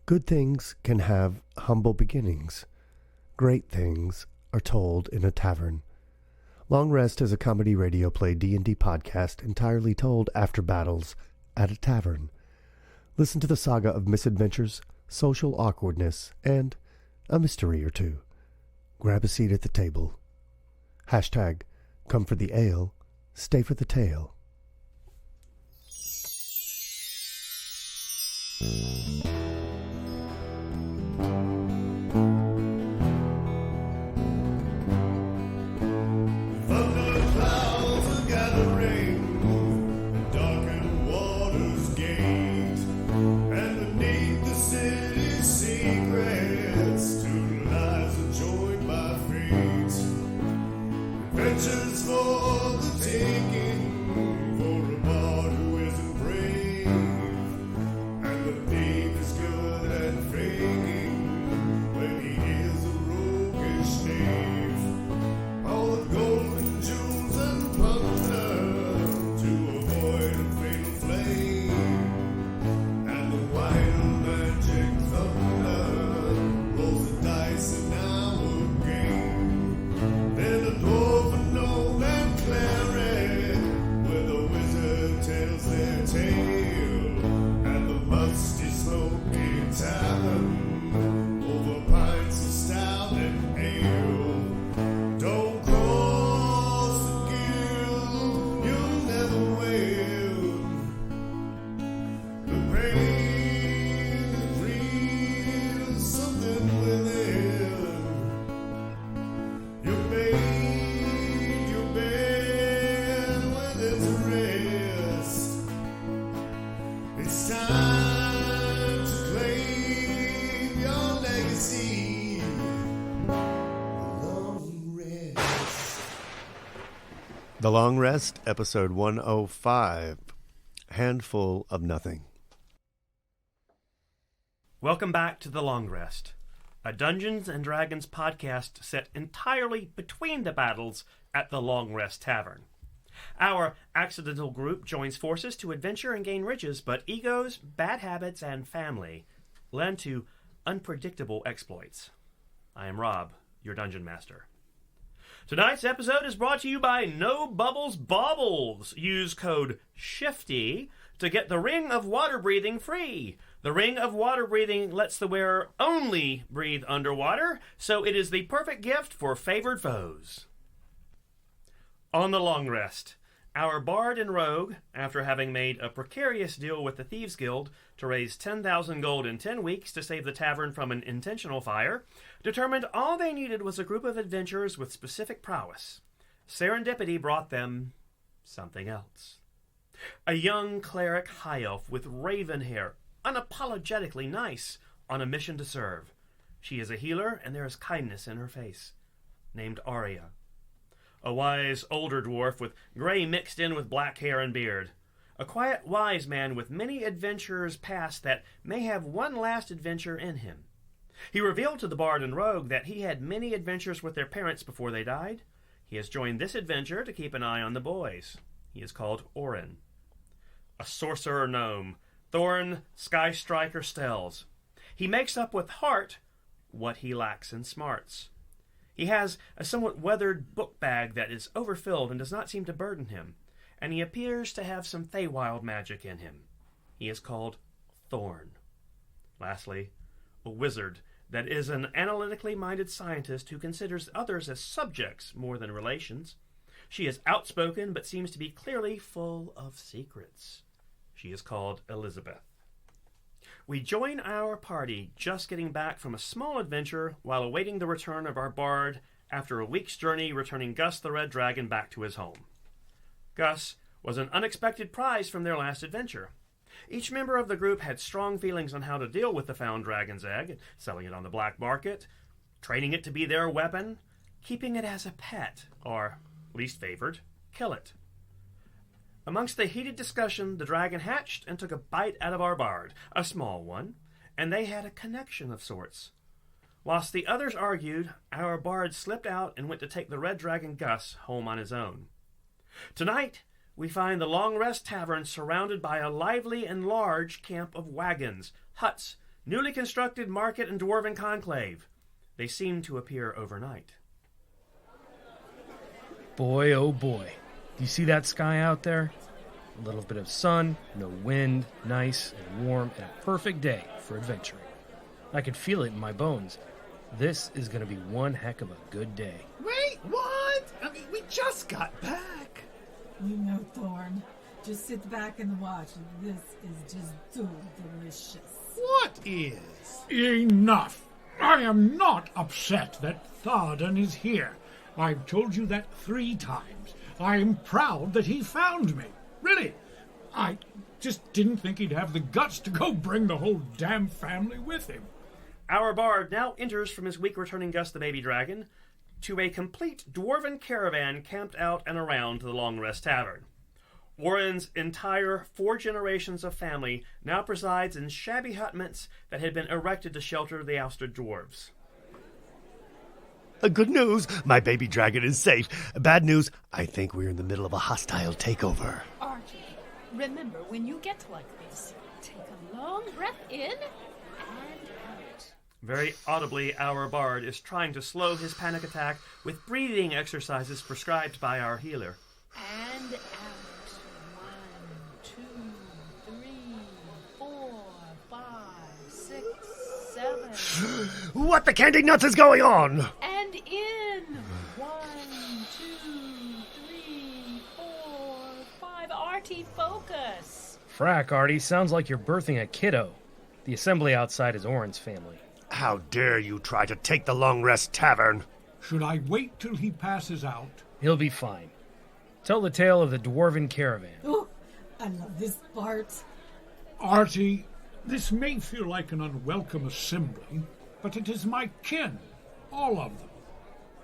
Good things can have humble beginnings. Great things are told in a tavern. Long Rest is a comedy radio play D&D podcast entirely told after battles at a tavern. Listen to the saga of misadventures, social awkwardness, and a mystery or two. Grab a seat at the table. Hashtag come for the ale, stay for the tale. The Long Rest, Episode 105, Handful of Nothing. Welcome back to The Long Rest, a Dungeons & Dragons podcast set entirely between the battles at the Long Rest Tavern. Our accidental group joins forces to adventure and gain riches, but egos, bad habits, and family lend to unpredictable exploits. I am Robb, your Dungeon Master. Tonight's episode is brought to you by No Bubbles Baubles. Use code SHIFTY to get the Ring of Water Breathing free. The Ring of Water Breathing lets the wearer only breathe underwater, so it is the perfect gift for favored foes. On the Long Rest, our bard and rogue, after having made a precarious deal with the Thieves Guild to raise 10,000 gold in 10 weeks to save the tavern from an intentional fire, determined all they needed was a group of adventurers with specific prowess. Serendipity brought them something else. A young cleric high elf with raven hair, unapologetically nice, on a mission to serve. She is a healer, and there is kindness in her face. Named Aria. A wise older dwarf with gray mixed in with black hair and beard. A quiet wise man with many adventures past that may have one last adventure in him. He revealed to the bard and rogue that he had many adventures with their parents before they died. He has joined this adventure to keep an eye on the boys. He is called Orin. A sorcerer gnome, Thorne Skystriker Stells. He makes up with heart what he lacks in smarts. He has a somewhat weathered book bag that is overfilled and does not seem to burden him, and he appears to have some Feywild magic in him. He is called Thorne. Lastly, a wizard that is an analytically minded scientist who considers others as subjects more than relations. She is outspoken but seems to be clearly full of secrets. She is called Elizabeth. We join our party just getting back from a small adventure while awaiting the return of our bard after a week's journey returning Gus the Red Dragon back to his home. Gus was an unexpected prize from their last adventure. Each member of the group had strong feelings on how to deal with the found dragon's egg, selling it on the black market, training it to be their weapon, keeping it as a pet, or, least favored, kill it. Amongst the heated discussion, the dragon hatched and took a bite out of our bard, a small one, and they had a connection of sorts. Whilst the others argued, our bard slipped out and went to take the red dragon Gus home on his own. Tonight, we find the Long Rest Tavern surrounded by a lively and large camp of wagons, huts, Newly constructed market and dwarven conclave. They seem to appear overnight. Boy, oh boy. Do you see that sky out there? A little bit of sun, no wind, nice and warm, and a perfect day for adventuring. I can feel it in my bones. This is going to be one heck of a good day. Wait, what? I mean, we just got back. You know, Thorne. Just sit back and watch. This is just too delicious. What is? Enough! I am not upset that Thardan is here. I've told you that 3 times. I am proud that he found me. Really. I just didn't think he'd have the guts to go bring the whole damn family with him. Our bard now enters from his week returning guest, the baby dragon, to a complete dwarven caravan camped out and around the Long Rest Tavern. Orin's entire 4 generations of family now presides in shabby hutments that had been erected to shelter the ousted dwarves. Good news, my baby dragon is safe. Bad news, I think we're in the middle of a hostile takeover. Artie, remember, when you get like this, take a long breath in and out. Very audibly, our bard is trying to slow his panic attack with breathing exercises prescribed by our healer. And out. 1, 2, 3, 4, 5, 6, 7. What the candy nuts is going on? And in. 1, 2, 3, 4, 5. Artie, focus. Frack, Artie, sounds like you're birthing a kiddo. The assembly outside is Orin's family. How dare you try to take the Long Rest Tavern? Should I wait till he passes out? He'll be fine. Tell the tale of the dwarven caravan. Oh, I love this part. Artie, this may feel like an unwelcome assembly, but it is my kin, all of them.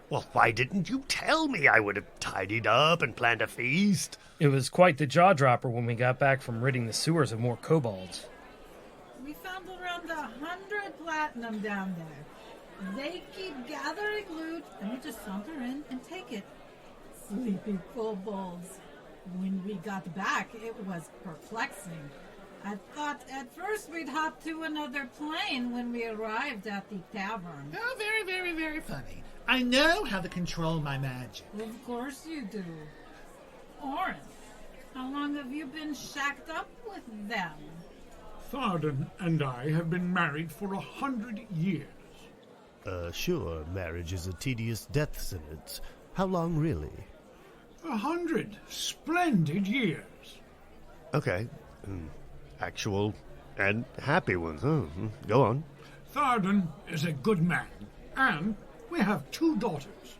Well, why didn't you tell me? I would have tidied up and planned a feast. It was quite the jaw-dropper when we got back from ridding the sewers of more kobolds. We found around 100 platinum down there. They keep gathering loot, and we just saunter in and take it. Sleepy kobolds. When we got back, it was perplexing. I thought at first we'd hop to another plane when we arrived at the tavern. Oh, very, very, very funny. I know how to control my magic. Of course you do. Orin, how long have you been shacked up with them? Thardan and I have been married for 100 years. Sure, marriage is a tedious death sentence. How long, really? 100 splendid years. Okay. Actual and happy ones, huh? Go on. Thardan is a good man, and we have 2 daughters.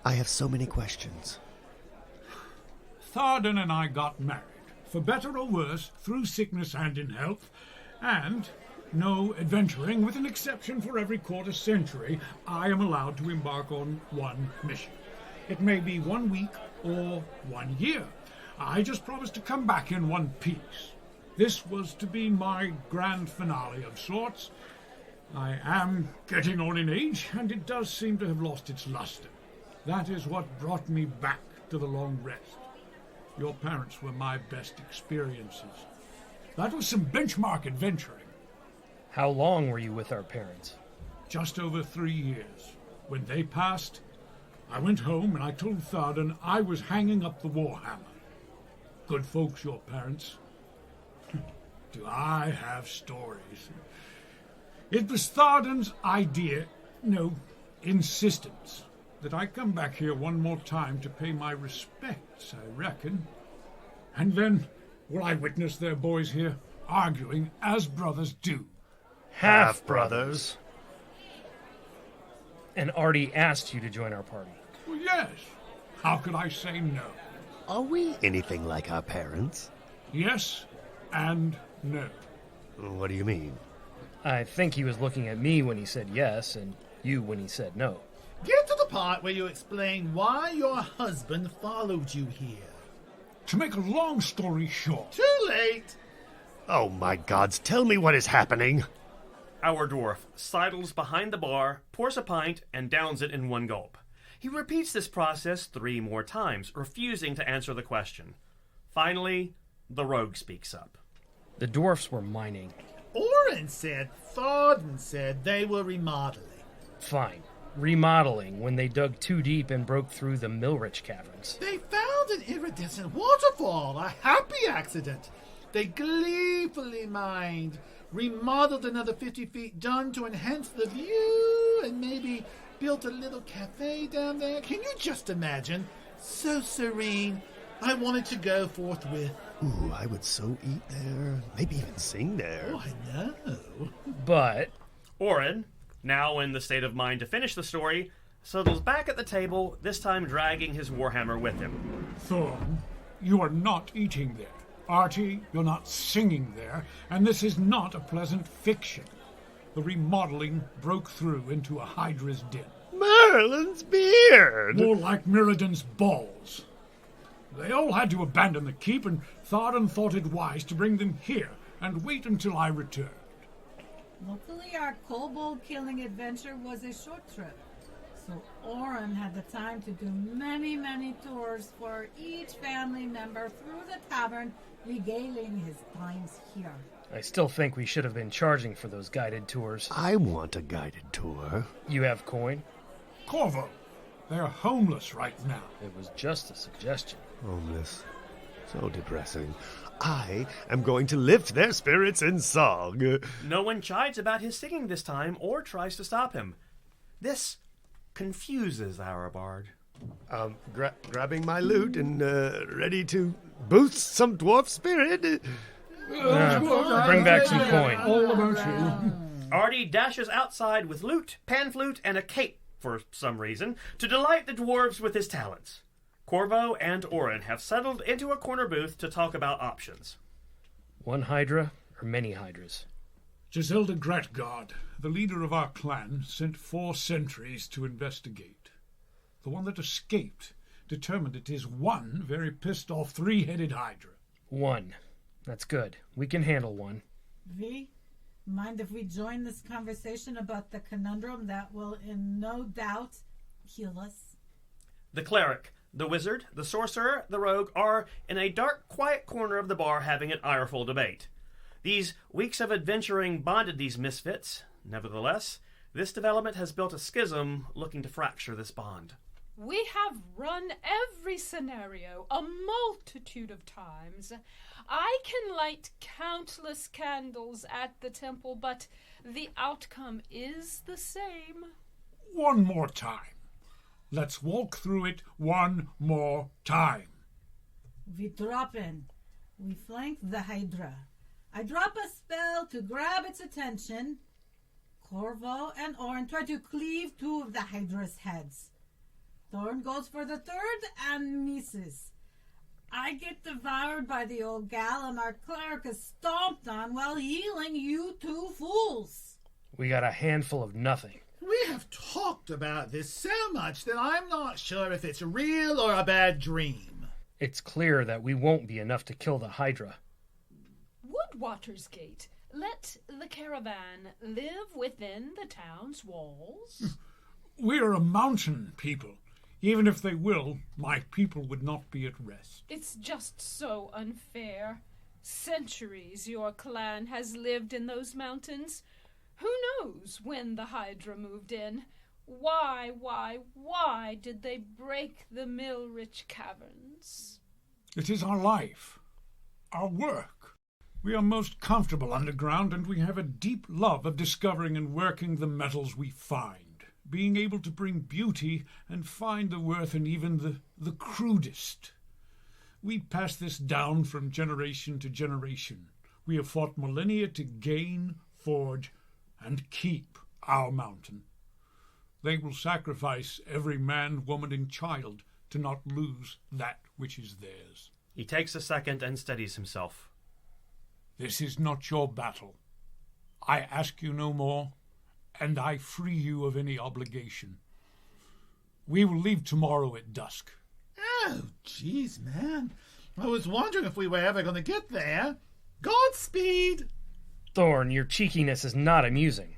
I have so many questions. Thardan and I got married, for better or worse, through sickness and in health, and no adventuring, with an exception for every quarter century, I am allowed to embark on one mission. It may be 1 week or 1 year. I just promised to come back in one piece. This was to be my grand finale of sorts. I am getting on in age, and it does seem to have lost its luster. That is what brought me back to the Long Rest. Your parents were my best experiences. That was some benchmark adventuring. How long were you with our parents? Just over 3 years. When they passed, I went home and I told Thardan I was hanging up the warhammer. Good folks, your parents. Do I have stories? It was Thardan's idea, no, insistence, that I come back here one more time to pay my respects, I reckon. And then will I witness their boys here arguing as brothers do. Half-brothers. And Artie asked you to join our party. Well, yes. How could I say no? Are we anything like our parents? Yes and no. What do you mean? I think he was looking at me when he said yes, and you when he said no. Get to the part where you explain why your husband followed you here. To make a long story short... Too late! Oh my gods, tell me what is happening. Our dwarf sidles behind the bar, pours a pint, and downs it in one gulp. He repeats this process 3 more times, refusing to answer the question. Finally, the rogue speaks up. The dwarfs were mining. Orin said, Thardan said they were remodeling. Fine. Remodeling when they dug too deep and broke through the Millrich caverns. They found an iridescent waterfall, a happy accident. They gleefully mined, remodeled another 50 feet done to enhance the view, and maybe built a little cafe down there. Can you just imagine? So serene. I wanted to go forthwith. Ooh, I would so eat there. Maybe even sing there. Oh, I know. But Orin, now in the state of mind to finish the story, settles back at the table, this time dragging his warhammer with him. Thorne, you are not eating there. Artie, you're not singing there, and this is not a pleasant fiction. The remodeling broke through into a Hydra's den. Merlin's beard! More like Mirrodin's balls. They all had to abandon the keep, and Thardan thought it wise to bring them here and wait until I returned. Luckily, our kobold-killing adventure was a short trip, so Orin had the time to do many, many tours for each family member through the tavern, regaling his times here. I still think we should have been charging for those guided tours. I want a guided tour. You have coin? Corvo, they're homeless right now. It was just a suggestion. Homeless. So depressing. I am going to lift their spirits in song. No one chides about his singing this time or tries to stop him. This confuses our bard. Grabbing my lute and ready to boost some dwarf spirit. Bring back some coin. All about you. Artie dashes outside with lute, pan flute, and a cape, for some reason, to delight the dwarves with his talents. Corvo and Orin have settled into a corner booth to talk about options. One Hydra or many Hydras? Giselda Gratgard, the leader of our clan, sent 4 sentries to investigate. The one that escaped determined it is one very pissed-off 3-headed Hydra. 1. That's good. We can handle 1. V, mind if we join this conversation about the conundrum that will in no doubt heal us? The cleric, the wizard, the sorcerer, the rogue are in a dark, quiet corner of the bar having an ireful debate. These weeks of adventuring bonded these misfits. Nevertheless, this development has built a schism looking to fracture this bond. We have run every scenario a multitude of times. I can light countless candles at the temple, but the outcome is the same. One more time. Let's walk through it one more time. We drop in. We flank the Hydra. I drop a spell to grab its attention. Corvo and Orin try to cleave 2 of the Hydra's heads. Thorne goes for the 3rd and misses. I get devoured by the old gal and our cleric is stomped on while healing you 2 fools. We got a handful of nothing. We have talked about this so much that I'm not sure if it's real or a bad dream. It's clear that we won't be enough to kill the Hydra. Woodwater's Gate. Let the caravan live within the town's walls. We're a mountain people. Even if they will, my people would not be at rest. It's just so unfair. Centuries your clan has lived in those mountains. Who knows when the Hydra moved in? Why did they break the Millrich caverns? It is our life, our work. We are most comfortable underground, and we have a deep love of discovering and working the metals we find, being able to bring beauty and find the worth in even the crudest. We pass this down from generation to generation. We have fought millennia to gain, forge, and keep our mountain. They will sacrifice every man, woman, and child to not lose that which is theirs. He takes a second and steadies himself. This is not your battle. I ask you no more, and I free you of any obligation. We will leave tomorrow at dusk. Oh, jeez, man. I was wondering if we were ever going to get there. Godspeed! Thorne, your cheekiness is not amusing.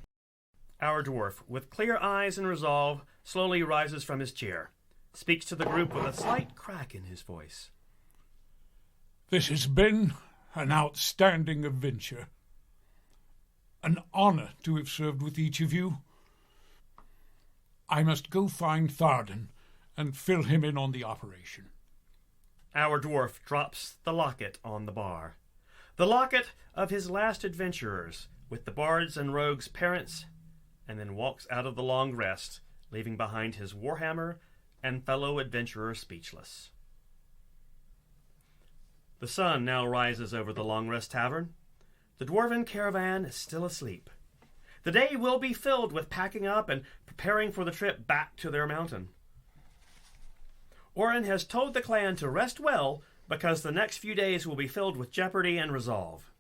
Our dwarf, with clear eyes and resolve, slowly rises from his chair, speaks to the group with a slight crack in his voice. This has been an outstanding adventure. an honor to have served with each of you. I must go find Thardan and fill him in on the operation. Our dwarf drops the locket on the bar. The locket of his last adventurers, with the bards and rogues' parents, and then walks out of the Long Rest, leaving behind his warhammer and fellow adventurer speechless. The sun now rises over the Long Rest Tavern. The dwarven caravan is still asleep. The day will be filled with packing up and preparing for the trip back to their mountain. Orin has told the clan to rest well because the next few days will be filled with jeopardy and resolve.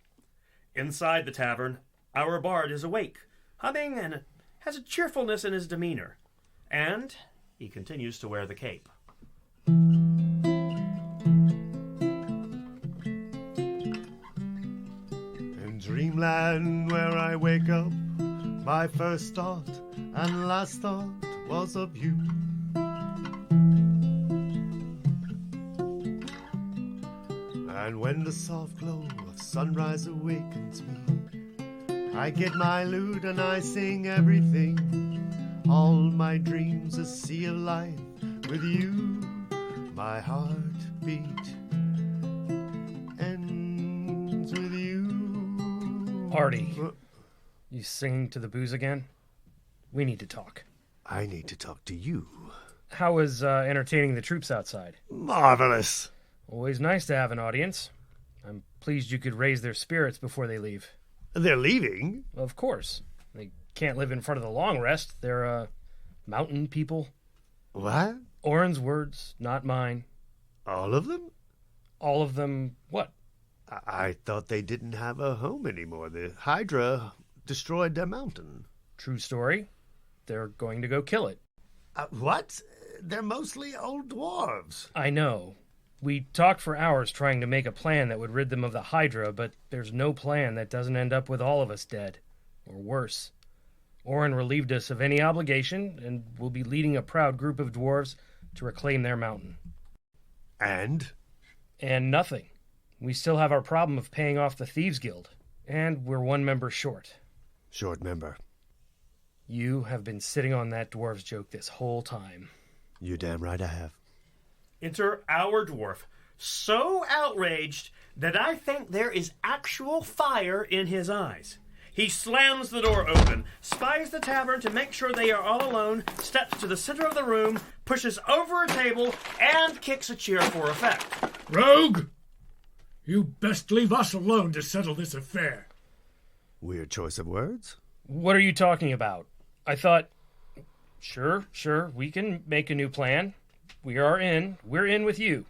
Inside the tavern, our bard is awake, humming, and has a cheerfulness in his demeanor. And he continues to wear the cape. In dreamland where I wake up, my first thought and last thought was of you. And when the soft glow of sunrise awakens me, I get my lute and I sing everything. All my dreams a sea of life with you. My heartbeat ends with you. Artie, you singing to the booze again? We need to talk. I need to talk to you. How was entertaining the troops outside? Marvelous. Always nice to have an audience. I'm pleased you could raise their spirits before they leave. They're leaving? Of course. They can't live in front of the Long Rest. They're, mountain people. What? Orin's words, not mine. All of them? All of them what? I thought they didn't have a home anymore. The Hydra destroyed their mountain. True story. They're going to go kill it. What? They're mostly old dwarves. I know. We talked for hours trying to make a plan that would rid them of the Hydra, but there's no plan that doesn't end up with all of us dead. Or worse. Orin relieved us of any obligation, and will be leading a proud group of dwarves to reclaim their mountain. And? And nothing. We still have our problem of paying off the Thieves Guild, and we're one member short. Short member. You have been sitting on that dwarf's joke this whole time. You damn right I have. Enter our dwarf, so outraged that I think there is actual fire in his eyes. He slams the door open, spies the tavern to make sure they are all alone, steps to the center of the room, pushes over a table, and kicks a chair for effect. Rogue! You best leave us alone to settle this affair. Weird choice of words. What are you talking about? I thought... Sure, we can make a new plan. We're in with you.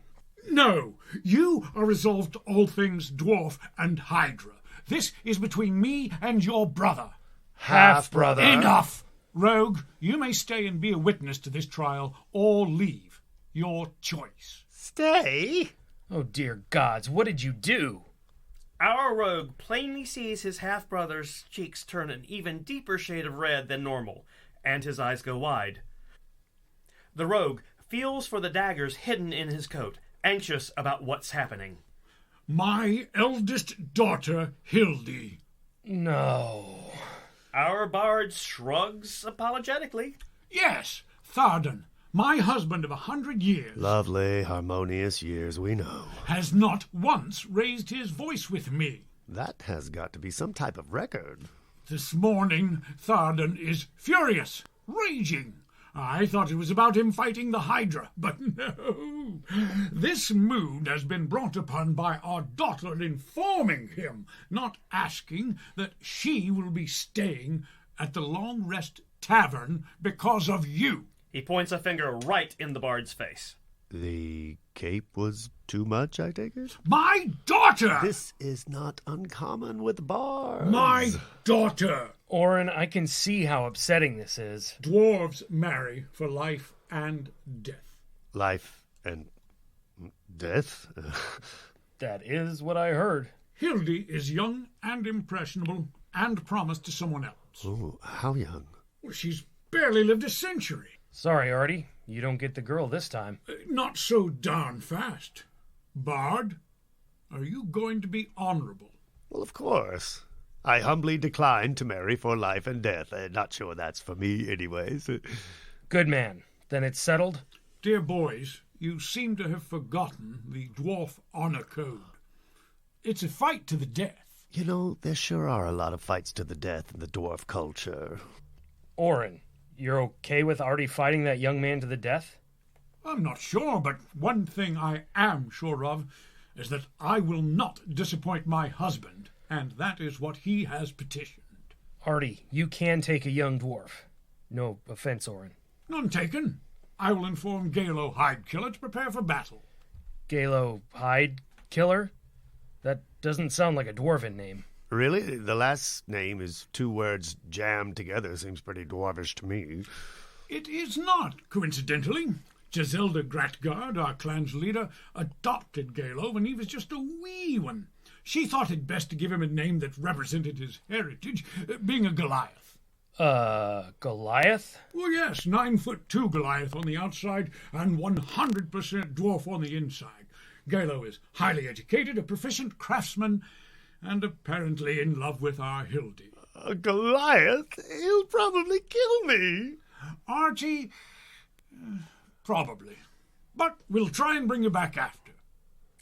No, you are resolved to all things dwarf and Hydra. This is between me and your brother. Half-brother. Enough! Rogue, you may stay and be a witness to this trial, or leave. Your choice. Stay? Oh, dear gods, what did you do? Our rogue plainly sees his half-brother's cheeks turn an even deeper shade of red than normal, and his eyes go wide. The rogue feels for the daggers hidden in his coat, anxious about what's happening. My eldest daughter, Hildy. No. Our bard shrugs apologetically. Yes, Thardan, my husband of 100 years. Lovely, harmonious years, we know. Has not once raised his voice with me. That has got to be some type of record. This morning, Thardan is furious, raging. I thought it was about him fighting the Hydra, but no. This mood has been brought upon by our daughter informing him, not asking, that she will be staying at the Long Rest Tavern because of you. He points a finger right in the bard's face. The cape was too much, I take it? My daughter! This is not uncommon with bards. My daughter! Orin, I can see how upsetting this is. Dwarves marry for life and death. Life and death? That is what I heard. Hildy is young and impressionable and promised to someone else. Oh, how young? Well, she's barely lived a century. Sorry, Artie. You don't get the girl this time. Not so darn fast. Bard, are you going to be honorable? Well, of course. I humbly decline to marry for life and death. Not sure that's for me anyways. Good man. Then it's settled? Dear boys, you seem to have forgotten the dwarf honor code. It's a fight to the death. You know, there sure are a lot of fights to the death in the dwarf culture. Orin, you're okay with Artie fighting that young man to the death? I'm not sure, but one thing I am sure of is that I will not disappoint my husband, and that is what he has petitioned. Artie, you can take a young dwarf. No offense, Orin. None taken. I will inform Galo Hidekiller to prepare for battle. Galo Hidekiller? That doesn't sound like a dwarven name. Really? The last name is 2 words jammed together. Seems pretty dwarvish to me. It is not, coincidentally. Giselda Gratgard, our clan's leader, adopted Galo when he was just a wee one. She thought it best to give him a name that represented his heritage, being a Goliath. Goliath? Oh, yes, 9'2" Goliath on the outside and 100% dwarf on the inside. Galo is highly educated, a proficient craftsman, and apparently in love with our Hildy. A Goliath? He'll probably kill me. Artie? Probably. But we'll try and bring you back after.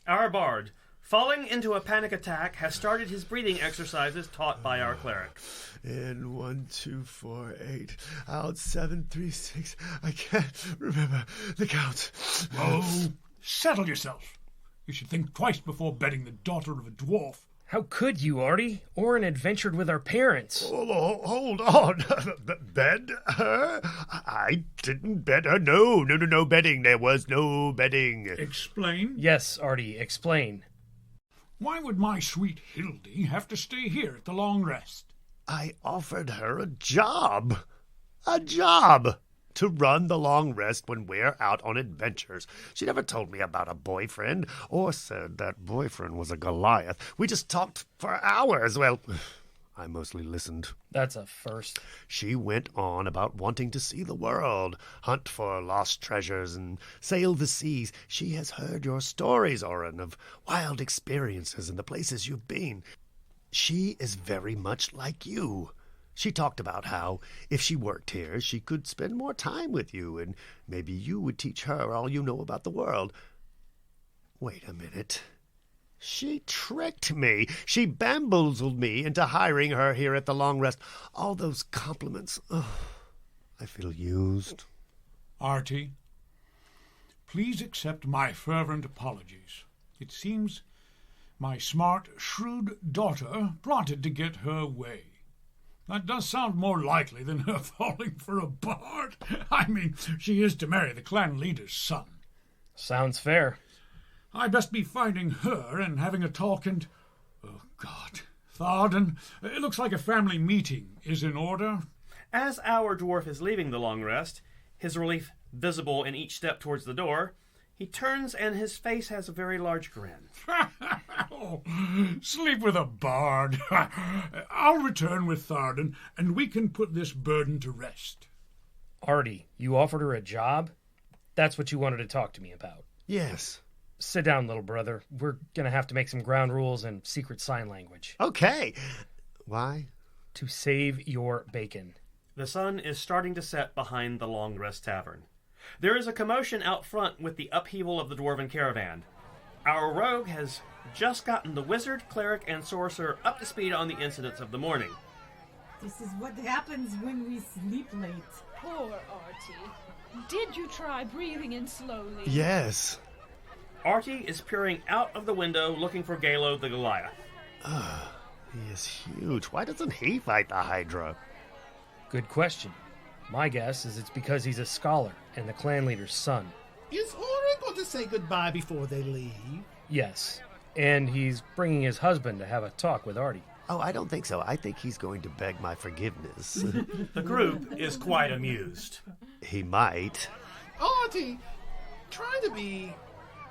Our bard, falling into a panic attack, has started his breathing exercises taught by our cleric. In 1, 2, 4, 8. Out 7, 3, 6. I can't remember the count. Oh, settle yourself. You should think twice before betting the daughter of a dwarf. How could you, Artie? Orin adventured with our parents. Oh, hold on. Bet her? I didn't bet her. No betting. There was no betting. Explain? Yes, Artie, explain. Why would my sweet Hildy have to stay here at the Long Rest? I offered her a job. A job. To run the Long Rest when we're out on adventures. She never told me about a boyfriend or said that boyfriend was a Goliath. We just talked for hours. Well, I mostly listened. That's a first. She went on about wanting to see the world, hunt for lost treasures, and sail the seas. She has heard your stories, Orin, of wild experiences and the places you've been. She is very much like you. She talked about how, if she worked here, she could spend more time with you, and maybe you would teach her all you know about the world. Wait a minute. She tricked me. She bamboozled me into hiring her here at the Long Rest. All those compliments. Oh, I feel used. Artie, please accept my fervent apologies. It seems my smart, shrewd daughter plotted to get her way. That does sound more likely than her falling for a bard. I mean, she is to marry the clan leader's son. Sounds fair. I best be finding her and having a talk and... Oh, God. Thardan, it looks like a family meeting is in order. As our dwarf is leaving the Long Rest, his relief visible in each step towards the door, he turns and his face has a very large grin. Oh, sleep with a bard. I'll return with Thardan, and we can put this burden to rest. Artie, you offered her a job? That's what you wanted to talk to me about. Yes. Sit down, little brother. We're going to have to make some ground rules and secret sign language. Okay. Why? To save your bacon. The sun is starting to set behind the Long Rest Tavern. There is a commotion out front with the upheaval of the dwarven caravan. Our rogue has just gotten the wizard, cleric, and sorcerer up to speed on the incidents of the morning. This is what happens when we sleep late. Poor Artie. Did you try breathing in slowly? Yes. Artie is peering out of the window looking for Galo the Goliath. He is huge. Why doesn't he fight the Hydra? Good question. My guess is it's because he's a scholar and the clan leader's son. Is Orin going to say goodbye before they leave? Yes. And he's bringing his husband to have a talk with Artie. Oh, I don't think so. I think he's going to beg my forgiveness. The group is quite amused. He might. Artie, try to be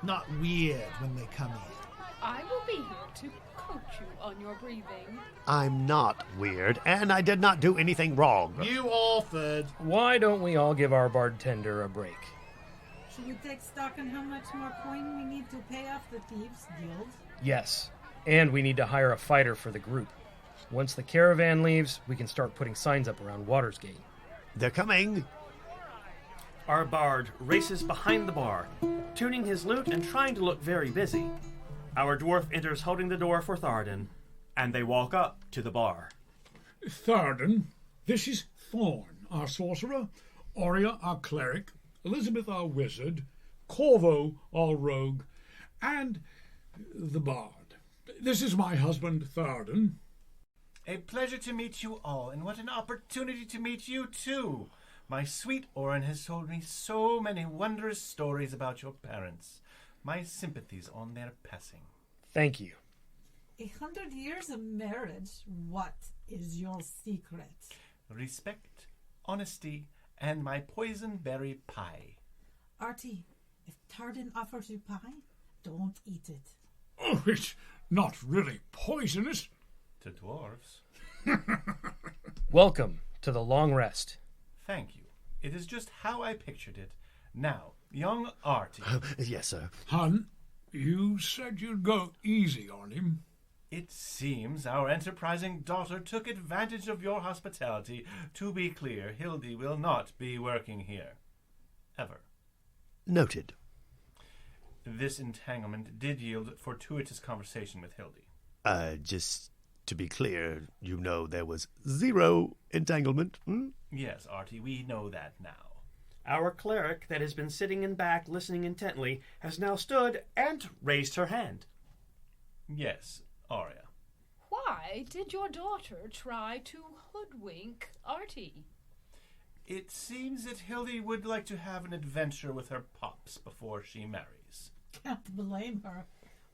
not weird when they come in. I will be here to coach you on your breathing. I'm not weird, and I did not do anything wrong. You offered. Why don't we all give our bartender a break? Should we take stock on how much more coin we need to pay off the thieves' guild? Yes. And we need to hire a fighter for the group. Once the caravan leaves, we can start putting signs up around Water's Gate. They're coming. Our bard races behind the bar, tuning his lute and trying to look very busy. Our dwarf enters holding the door for Thardan, and they walk up to the bar. Thardan, this is Thorne, our sorcerer, Orin, our cleric, Elizabeth, our wizard, Corvo, our rogue, and the bard. This is my husband, Thardan. A pleasure to meet you all, and what an opportunity to meet you, too. My sweet Orin has told me so many wondrous stories about your parents. My sympathies on their passing. Thank you. 100 years of marriage. What is your secret? Respect, honesty, and my poison berry pie. Artie, if Thardan offers you pie, don't eat it. Oh, it's not really poisonous. To dwarves. Welcome to the Long Rest. Thank you. It is just how I pictured it. Now, young Artie. Yes, sir. Hun, you said you'd go easy on him. It seems our enterprising daughter took advantage of your hospitality. To be clear, Hildy will not be working here. Ever. Noted. This entanglement did yield fortuitous conversation with Hildy. Just to be clear, you know there was zero entanglement. Yes, Artie, we know that now. Our cleric, that has been sitting in back listening intently, has now stood and raised her hand. Yes, Aria. Why did your daughter try to hoodwink Artie? It seems that Hildy would like to have an adventure with her pops before she marries. Can't blame her.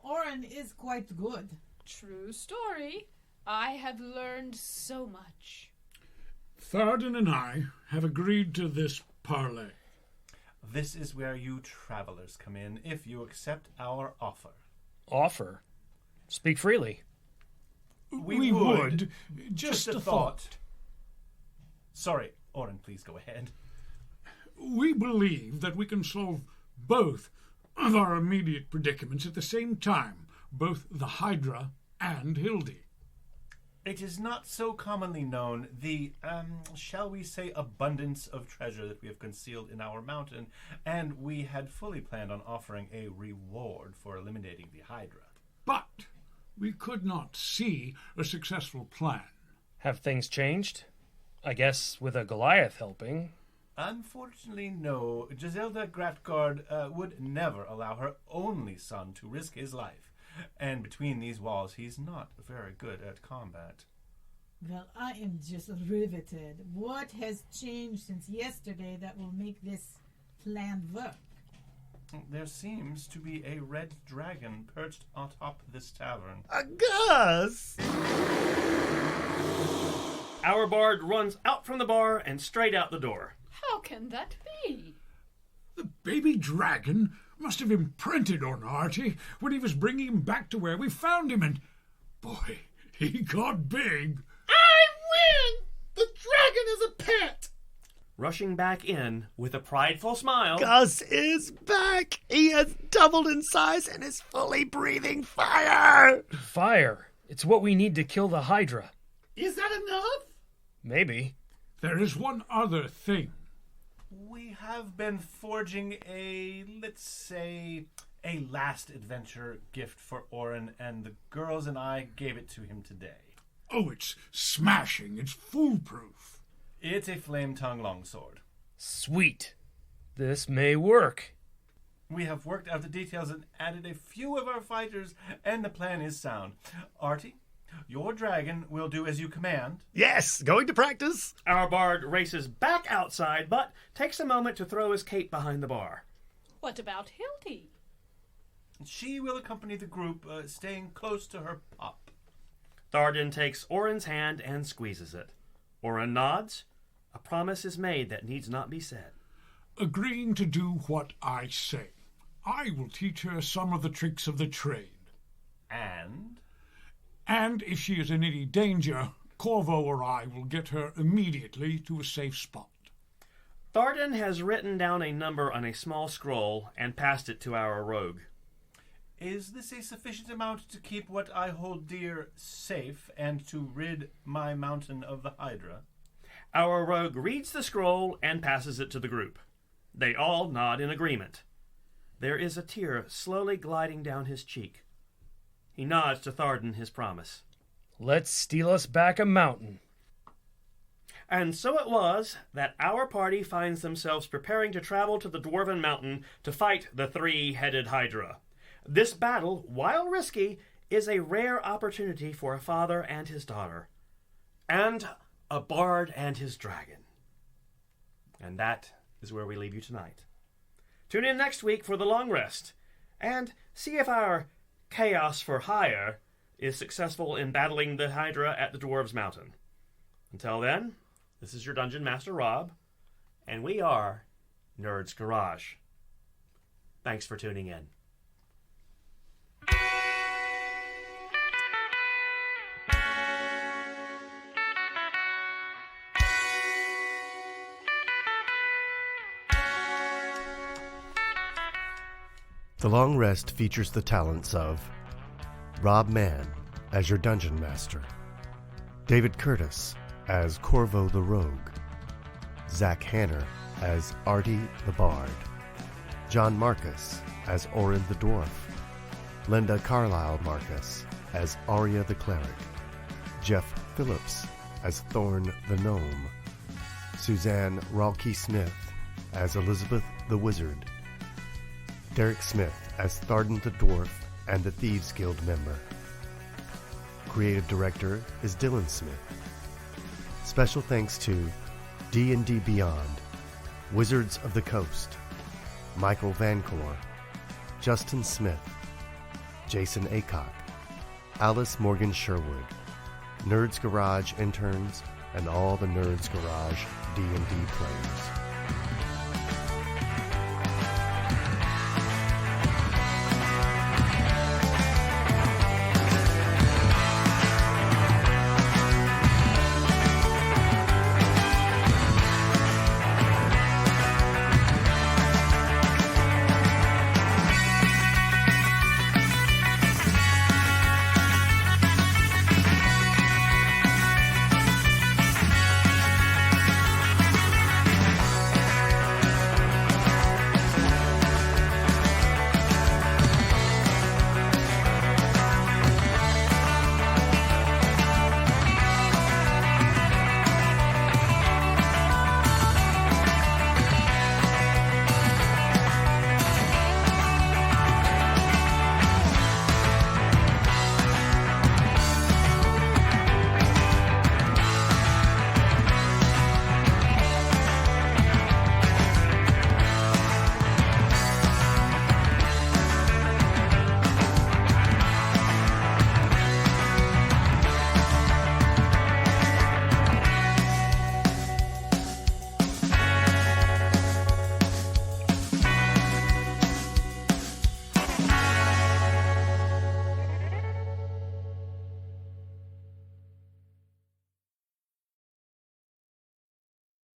Orin is quite good. True story. I have learned so much. Thardan and I have agreed to this parley. This is where you travelers come in, if you accept our offer. Offer? Speak freely. We would. Just a thought. Sorry, Orin, please go ahead. We believe that we can solve both of our immediate predicaments at the same time, both the Hydra and Hildy. It is not so commonly known, the, shall we say, abundance of treasure that we have concealed in our mountain, and we had fully planned on offering a reward for eliminating the Hydra. But we could not see a successful plan. Have things changed? I guess with a Goliath helping. Unfortunately, no. Giselda Gratgard would never allow her only son to risk his life. And between these walls, he's not very good at combat. Well, I am just riveted. What has changed since yesterday that will make this plan work? There seems to be a red dragon perched atop this tavern. A gus! Our bard runs out from the bar and straight out the door. How can that be? The baby dragon must have imprinted on Artie when he was bringing him back to where we found him, and boy, he got big. I win! The dragon is a pet! Rushing back in with a prideful smile. Gus is back! He has doubled in size and is fully breathing fire! Fire. It's what we need to kill the Hydra. Is that enough? Maybe. There is one other thing. We have been forging a, let's say, a last adventure gift for Orin, and the girls and I gave it to him today. Oh, it's smashing. It's foolproof. It's a flame-tongue longsword. Sweet. This may work. We have worked out the details and added a few of our fighters, and the plan is sound. Artie, your dragon will do as you command. Yes, going to practice. Our bard races back outside, but takes a moment to throw his cape behind the bar. What about Hildy? She will accompany the group, staying close to her pop. Thardan takes Orin's hand and squeezes it. Orin nods. A promise is made that needs not be said. Agreeing to do what I say. I will teach her some of the tricks of the trade. And if she is in any danger, Corvo or I will get her immediately to a safe spot. Thardan has written down a number on a small scroll and passed it to our rogue. Is this a sufficient amount to keep what I hold dear safe and to rid my mountain of the Hydra? Our rogue reads the scroll and passes it to the group. They all nod in agreement. There is a tear slowly gliding down his cheek. He nods to Thardan his promise. Let's steal us back a mountain. And so it was that our party finds themselves preparing to travel to the Dwarven Mountain to fight the three-headed Hydra. This battle, while risky, is a rare opportunity for a father and his daughter, and a bard and his dragon. And that is where we leave you tonight. Tune in next week for the Long Rest, and see if our chaos for hire is successful in battling the Hydra at the Dwarves Mountain. Until then, this is your Dungeon Master Robb, and we are NerdzGarage. Thanks for tuning in. The Long Rest features the talents of Robb Mann as your Dungeon Master, David Curtis as Corvo the Rogue, Zach Hanner as Artie the Bard, John Markas as Orin the Dwarf, Linda Carlisle Markas as Aria the Cleric, Jeff Phillips as Thorne the Gnome, Suzanne Ralke Smith as Elizabeth the Wizard, Derek Smith as Thardan the Dwarf and the Thieves Guild member. Creative Director is Dylan Smith. Special thanks to D&D Beyond, Wizards of the Coast, Michael Vancore, Justin Smith, Jason Aycock, Alice Morgan Sherwood, NerdzGarage interns, and all the NerdzGarage D&D players.